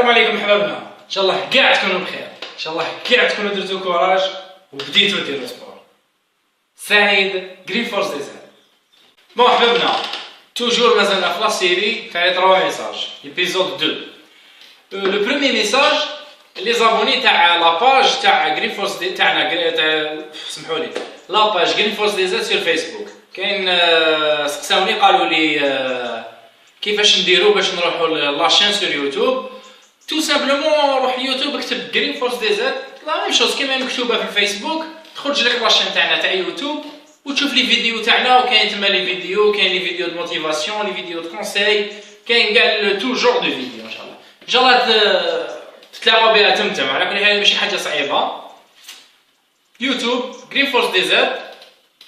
السلام عليكم حبابنا، ان شاء الله كاع تكونوا بخير، ان شاء الله كاع تكونوا درتو كوراج وبديتو ديروا سبور. سعيد جرين فورس ديزاين. بون حبابنا، توجور مازالنا في لا سيري تاع 3 ميساج، ايبيزود 2. لو بروميي ميساج لي زابوني تاع لا باج تاع جرين فورس تاعنا تاع سمحولي لا باج جرين فورس ديزاين سور فيسبوك. كاين سقساوني قالوا لي كيفاش نديرو باش نروحو لاشين سور يوتيوب. تو سامبلومون روح ليوتيوب اكتب جرين فورس ديزاين، لا ميم شوز كيما مكتوبه في الفيسبوك، تخرج لك لاشين تاعنا تاع يوتيوب وتشوف لي فيديو تاعنا. وكاين تما لي فيديو، كاين لي فيديو دو موتيفاسيون، لي فيديو دو كونساي، كاين كاع تو جور دو فيديو. ان شاء الله تتلاقوا بها تمتم. على كل حال ماشي حاجه صعيبه، يوتيوب جرين فورس ديزاين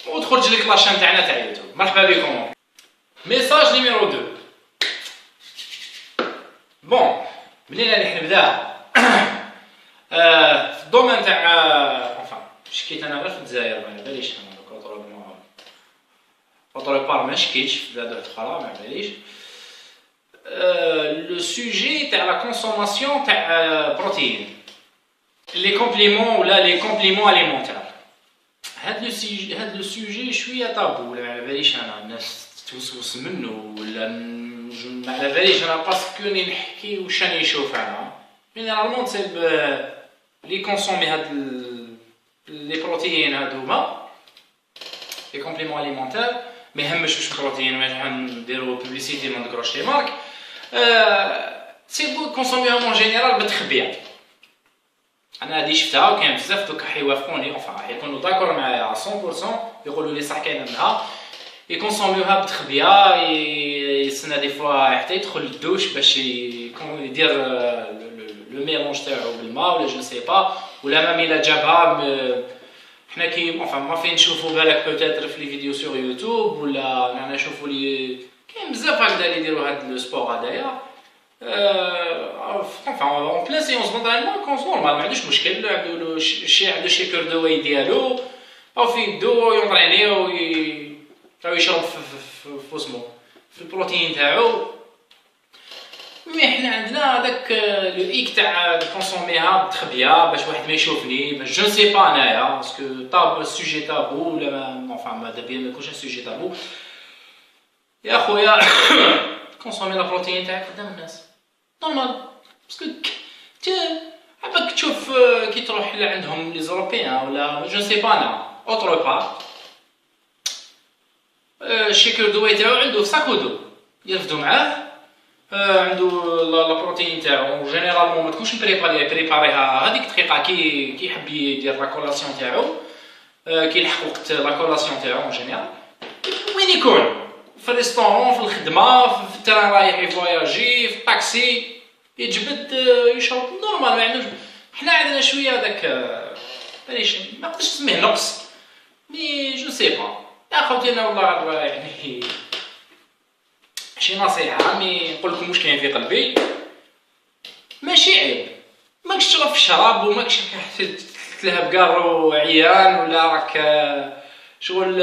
وتخرج لك لاشين تاعنا تاع يوتيوب. مرحبا بكم. ميساج نيميرو 2. بون منين راني نبدا؟ في الدومين تاع شكيت انا غير في الجزائر، ما باليش انا اوتور بار ما شكيتش في بلاد اخرى، ما باليش. لو سوجي تاع لا كونسوماسيون تاع بروتين، لي كومبليمون ولا لي كومبليمون اليمونتير. هاد لو سوجي شويه طابو، ما باليش انا الناس توسوس منه ولا ما على باليش انا، باسكو نحكي واش راني نشوف انا. جينيرالمون تصيب لي كونسومي هاد لي بروتين هادوما لي كومبليمون اليمونتير، ما يهمش واش بروتين، ما نديرو بوبليسيتي ما نذكروش لي مارك. تصيبو كونسوميهم اون جينيرال بتخبيه. انا هادي شفتها وكاين بزاف دوك حيوافقوني، حيكونوا داكور معايا 100%، يقولوا لي صح كاينه منها. يكونسوميوها بتخبيه، يستنى دي فوا حتى يدخل للدوش باش يدير لو ميلونج تاعو بالماء ولا جو سي با، ولا مام الا جابها حنا كي ما فين نشوفوا بالك بوتيتر في لي فيديو سور يوتيوب، ولا انا نشوفوا لي كاين بزاف هكذا اللي يديروا هاد لو سبور هذايا. اون بلان سيونس دونطرينمون كونس نورمال، ما عندوش مشكل. عنده عنده شيكور دو واي ديالو او في يدو يونطريني او يشرب في اسمو في البروتين تاعو. مي حنا عندنا هذاك لو ايك تاع كونسوميها بتخبيه باش واحد ما يشوفني، باش جو سي با انايا باسكو طاب السوجي تابو ولا ما دابيا ما يكونش السوجي تابو. يا خويا كونسومي لا بروتين تاعك قدام الناس نورمال، باسكو عباك تشوف كي تروح لعندهم لي زوروبيان ولا جو سي با انا اوتر با الشيكور دو واي تاعو عنده في ساكودو يرفدو معاه، عنده لا بروتين تاعو جينيرالمون ما تكونش بريباريها هذيك الدقيقه كي يحب يدير لا كولاسيون تاعو، كي يلحق وقت لا كولاسيون تاعو اون جينيرال وين يكون في الريستورون، في الخدمه، في التران رايح يفواياجي، في الطاكسي يجبد يشرب نورمال، ما عندوش. حنا عندنا شويه هذاك معليش ما نقدرش نسميه نقص، مي جو سي با يا خوتي. انا والله يعني شي نصيحه مي نقول لكم واش كاين في قلبي، ماشي عيب ماكش تشرب في الشراب وماكش تلهب كارو عيان ولا راك شغل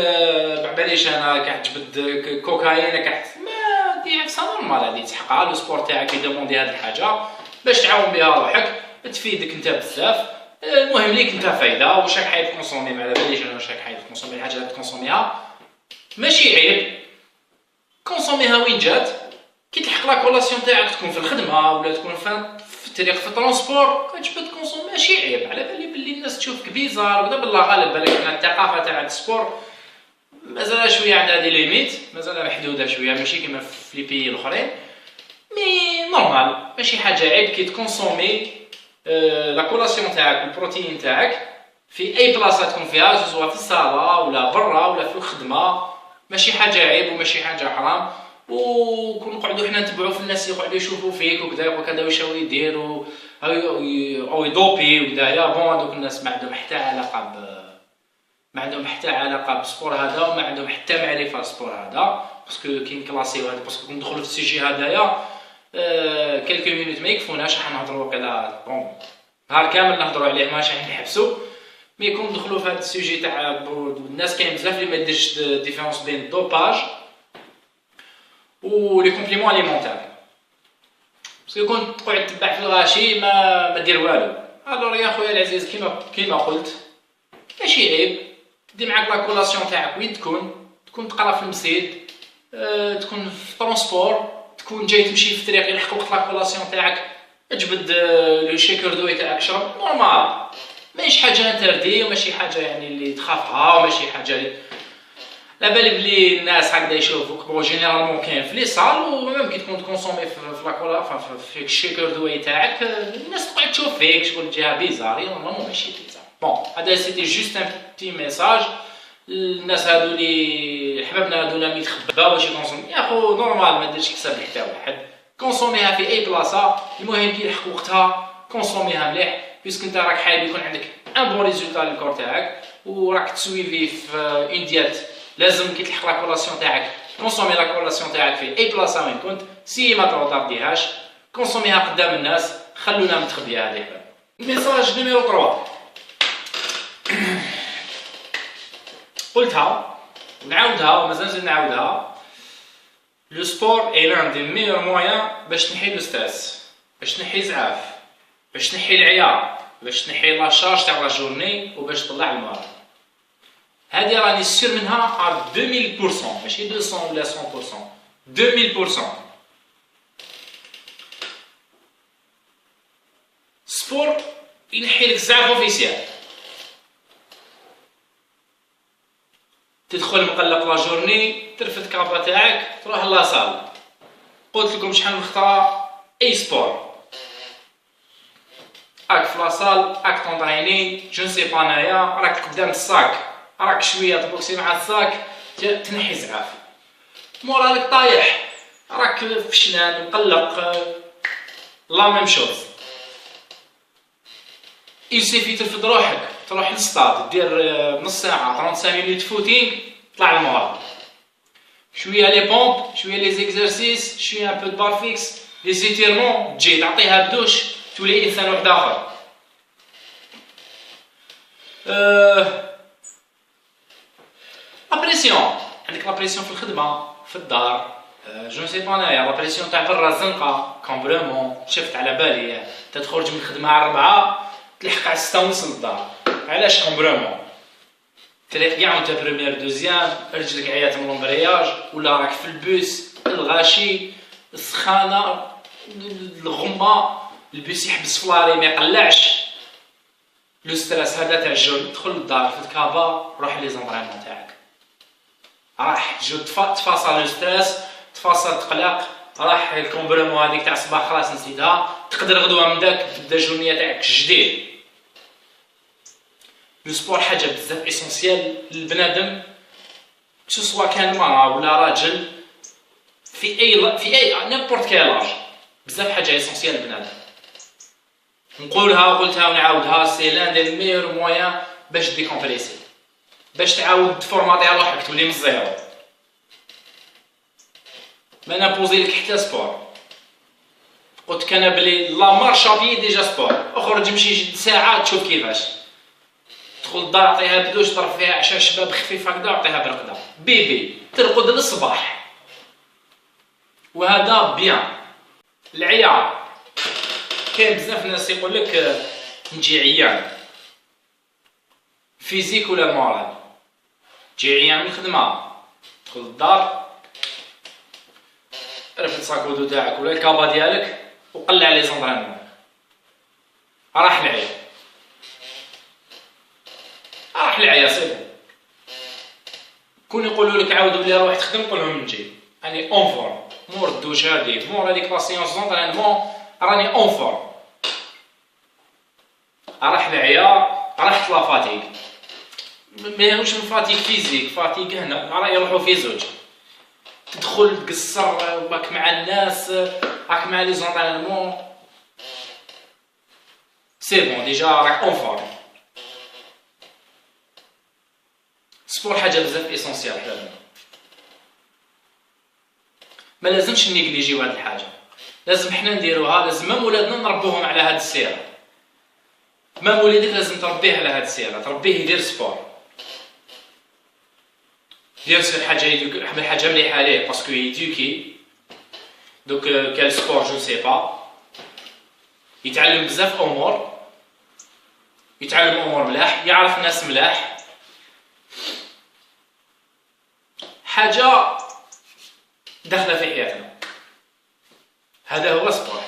بعباليش انا كاع تجبد كوكايين كاع ما دي عفسه نورمال. هادي تحقها لو سبور تاعك يدوموندي هاد الحاجه باش تعاون بها روحك، تفيدك انت بزاف. المهم ليك انت فايده. واش راك حايب تكونسومي، ما على باليش انا واش راك حايب تكونسومي، الحاجه اللي تكونسوميها ماشي عيب، كونسوميها وين جات. كي تلحق لا كولاسيون تاعك تكون في الخدمه ولا تكون في الطريق في الترونسبور كتجبد كونسومي ماشي عيب. على بالي بلي الناس تشوفك بيزار ودا بالله غالب بالك ان الثقافه تاع السبور مازال شويه عندها دي ليميت، مازال محدوده شويه ماشي كيما في لي بيي الاخرين. مي نورمال ماشي حاجه عيب كي تكونسومي لا كولاسيون تاعك والبروتين تاعك في اي بلاصه تكون فيها، سواء في الصاله ولا برا ولا في الخدمه. ماشي حاجه عيب وماشي حاجه حرام. وكون نقعدوا حنا نتبعوا في الناس يقعدوا يشوفوا فيك وكذا واش هو يديروا او يدوبي وكذايا. بون هذوك الناس ما عندهم حتى علاقه بالسبور هذا، وما عندهم حتى معرفه بالسبور هذا، باسكو كي نكلاسيو هذا باسكو ندخلوا في السيجي هذايا كلكو مينوت ما يكفوناش. راح نهضروا وقيلا بون نهار كامل نهضروا عليه ماشي راح نحبسوا. مي كون ندخلوا في هذا السوجي تاع الناس كاين بزاف اللي ما يديرش ديفيرونس بين الدوباج و لي كومبليمون اليمونتير. باسكو كون تقعد تبع في الغاشي ما دير والو. الوغ يا خويا العزيز كيما قلت ماشي عيب دي معاك لاكولاسيون تاعك وين تكون تقرا في المسجد، تكون في ترونسبور، تكون جاي تمشي في الطريق يلحق وقت لاكولاسيون تاعك، اجبد لو شيكر دوي تاعك شرب نورمال، ماشي حاجه انتردي وماشي حاجه يعني اللي تخافها وماشي حاجه اللي لا بالك بلي الناس هكذا يشوفوك. بون جينيرالمون كاين في لي صال وممكن تكون تكونسومي في لاكولا في الشيكر دوي تاعك، الناس تقعد تشوف فيك تقول جهه بيزاري نورمالمون ماشي بيزار. بون هذا سيتي جوست ان بتي ميساج الناس هادو اللي حبابنا هادو اللي يتخباو باش يكونسومي. يا خو نورمال ما ديرش حساب لحتى واحد، كونسوميها في اي بلاصه، المهم كي يلحق وقتها كونسوميها مليح، بيسك انت راك حايب يكون عندك ان بون ريزولتا للكور تاعك وراك تسويفي في اون ديات. لازم كي تلحق لاكولاسيون تاعك كونسومي لاكولاسيون تاعك في اي بلاصه وين كنت، سي ما تروطارديهاش كونسوميها قدام الناس، خلونا متخبيه هذه. ميساج نيميرو 3 قلتها ونعاودها ومازال نعاودها، لو سبور اي لان دي ميور مويان باش تنحي لو ستريس، باش تنحي زعاف، باش تنحي العيا، باش تنحي لا شارج تاع لا جورني وباش تطلع المورال. هادي راني سير منها ا 2000%، ماشي 200 ولا 100%، 2000%. سبور ينحي لك زعاف اوفيسيال، تدخل مقلق لا جورني، ترفد كابا تاعك، تروح لاصال. قلت لكم شحال من خطره اي سبور راك في لاصال راك تونطريني جو سي با نايا، راك قدام الصاك، راك شويه تبوكسي مع الصاك تنحي زعاف، مورا راك طايح، راك فشلان مقلق، لا ميم شوز. يسيفي ترفد روحك، تروح للسطاد دير نص ساعه 35 مينوت فوتينغ، طلع المورال. شويه لي بومب، شويه لي زيكزارسيس، شويه ان بو دو بار فيكس، لي زيتيرمون، تجي تعطيها بدوش تولي انسان واحد اخر. لابريسيون، عندك لابريسيون في الخدمه في الدار، جو سي با انايا لابريسيون تاع برا الزنقه كومبلومون، شفت على بالي تخرج من الخدمه على 4 تلحق على 6 ونص للدار، علاش كومبلومون؟ طريق كاع وانت بروميير دوزيام، رجلك عيات من لومبرياج ولا راك في البوس، الغاشي، السخانه، الغمه، البوس يحبس فلاري ما يقلعش، لو ستريس هذا تاع الجو. تدخل للدار في الكابا، روح لي زونطرينمون تاعك، راح جو تفاصل لو ستريس، تفاصل تقلق، راح الكومبلومون هذيك تاع الصباح خلاص نسيتها، تقدر غدوه من داك تبدا الجورنيه تاعك جديد. لو سبور حاجه بزاف اسونسيال للبنادم، سواء كان مرأة ولا راجل، في اي نيمبورت كيل اج، بزاف حاجه اسونسيال للبنادم. نقولها وقلتها ونعاودها، سي لان دي ميور مويان باش ديكومبريسي، باش تعاود تفورماتي على روحك تولي من الزيرو. ما نابوزي لك حتى سبور، قلت كان بلي لا مارش ابي ديجا سبور، اخرج مشي ساعه تشوف كيفاش. تدخل الدار عطيها بدوش، ضرب فيها عشا شباب خفيف هكذا، عطيها برقده بيبي ترقد للصباح، وهذا بيان. العيا كاين بزاف ناس يقول لك نجي عيان فيزيك ولا مورال، تجي عيان من الخدمه، تدخل للدار رفد ساكودو تاعك ولا الكابا ديالك وقلع لي زونطرينمون، راح العيا، راح العيا سيبو. كون يقولوا لك عاودوا بلي روح تخدم، قول لهم نجي راني اون فورم، مور الدوش هاديك مور هاديك لا سيونس زونطرينمون راني اون فورم. راح العيا، راحت لا فاتيك، ماهوش من فاتيك فيزيك، فاتيك هنا راه يروحوا في زوج. تدخل تقصر راك مع الناس، راك مع لي زونطرينمون، سي بون ديجا راك اون فورم. سبور حاجه بزاف اسونسيال حدانا، ما لازمش نيجليجيو هاد الحاجه، لازم حنا نديروها، لازم مام ولادنا نربوهم على هاد السيره، مام وليدك لازم تربيه على هاد السيره، تربيه يدير سبور، دير حاجه مليحه ليه باسكو يدوكي. دوك كال سبور جو سي با، يتعلم بزاف امور، يتعلم امور ملاح، يعرف ناس ملاح. حاجه داخله في حياتنا، هذا هو سبور.